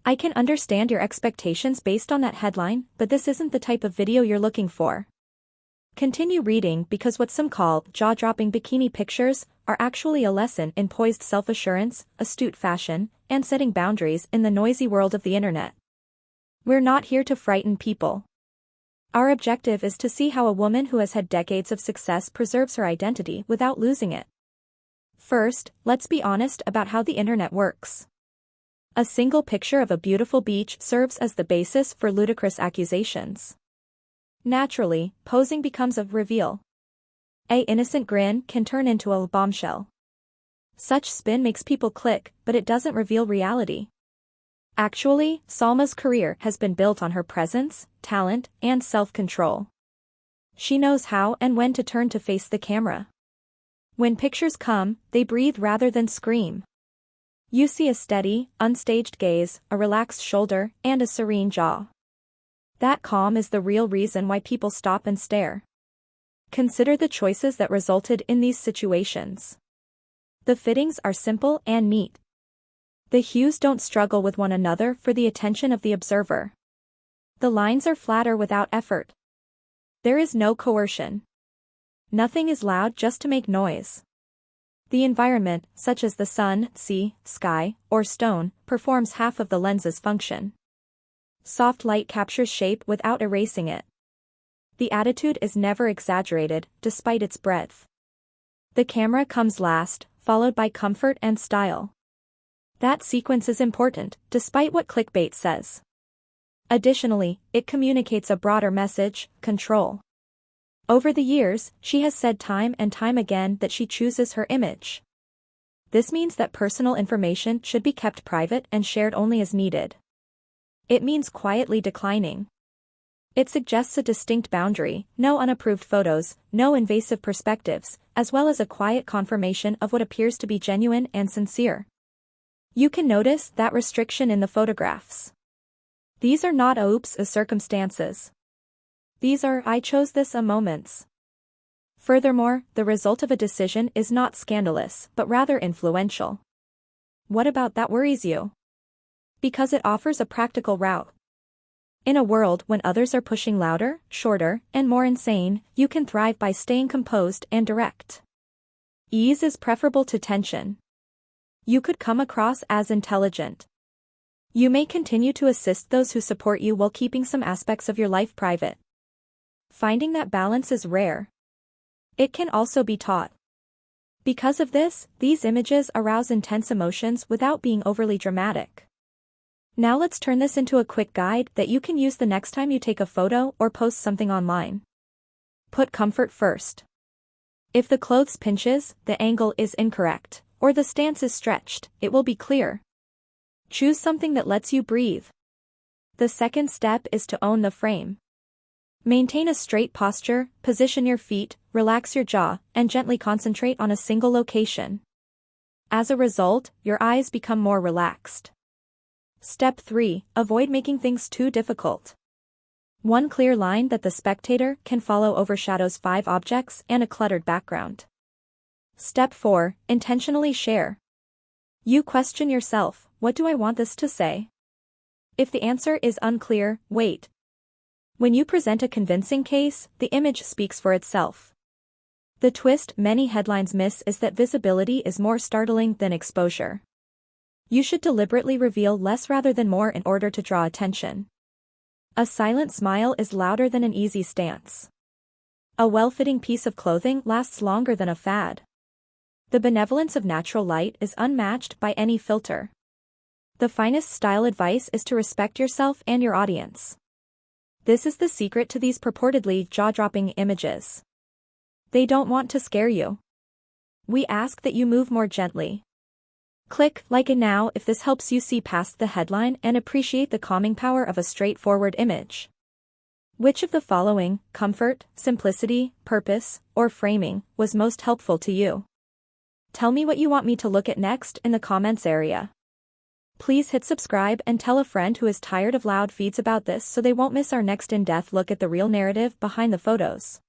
I can understand your expectations based on that headline, but this isn't the type of video you're looking for. Continue reading because what some call jaw-dropping bikini pictures are actually a lesson in poised self-assurance, astute fashion, and setting boundaries in the noisy world of the internet. We're not here to frighten people. Our objective is to see how a woman who has had decades of success preserves her identity without losing it. First, let's be honest about how the internet works. A single picture of a beautiful beach serves as the basis for ludicrous accusations. Naturally, posing becomes a reveal. An innocent grin can turn into a bombshell. Such spin makes people click, but it doesn't reveal reality. Actually, Salma's career has been built on her presence, talent, and self-control. She knows how and when to turn to face the camera. When pictures come, they breathe rather than scream. You see a steady, unstaged gaze, a relaxed shoulder, and a serene jaw. That calm is the real reason why people stop and stare. Consider the choices that resulted in these situations. The fittings are simple and neat. The hues don't struggle with one another for the attention of the observer. The lines are flatter without effort. There is no coercion. Nothing is loud just to make noise. The environment, such as the sun, sea, sky, or stone, performs half of the lens's function. Soft light captures shape without erasing it. The attitude is never exaggerated, despite its breadth. The camera comes last, followed by comfort and style. That sequence is important, despite what clickbait says. Additionally, it communicates a broader message: control. Over the years, she has said time and time again that she chooses her image. This means that personal information should be kept private and shared only as needed. It means quietly declining. It suggests a distinct boundary: no unapproved photos, no invasive perspectives, as well as a quiet confirmation of what appears to be genuine and sincere. You can notice that restriction in the photographs. These are not oops circumstances. These are I chose this moments. Furthermore, the result of a decision is not scandalous, but rather influential. What about that worries you? Because it offers a practical route. In a world when others are pushing louder, shorter, and more insane, you can thrive by staying composed and direct. Ease is preferable to tension. You could come across as intelligent. You may continue to assist those who support you while keeping some aspects of your life private. Finding that balance is rare. It can also be taught. Because of this, these images arouse intense emotions without being overly dramatic. Now let's turn this into a quick guide that you can use the next time you take a photo or post something online. Put comfort first. If the clothes pinches, the angle is incorrect, or the stance is stretched, it will be clear. Choose something that lets you breathe. The second step is to own the frame. Maintain a straight posture, position your feet, relax your jaw, and gently concentrate on a single location. As a result, your eyes become more relaxed. Step 3. Avoid making things too difficult. One clear line that the spectator can follow overshadows 5 objects and a cluttered background. Step 4. Intentionally share. You question yourself, what do I want this to say? If the answer is unclear, wait. When you present a convincing case, the image speaks for itself. The twist many headlines miss is that visibility is more startling than exposure. You should deliberately reveal less rather than more in order to draw attention. A silent smile is louder than an easy stance. A well-fitting piece of clothing lasts longer than a fad. The benevolence of natural light is unmatched by any filter. The finest style advice is to respect yourself and your audience. This is the secret to these purportedly jaw-dropping images. They don't want to scare you. We ask that you move more gently. Click like it now if this helps you see past the headline and appreciate the calming power of a straightforward image. Which of the following, comfort, simplicity, purpose, or framing, was most helpful to you? Tell me what you want me to look at next in the comments area. Please hit subscribe and tell a friend who is tired of loud feeds about this so they won't miss our next in-depth look at the real narrative behind the photos.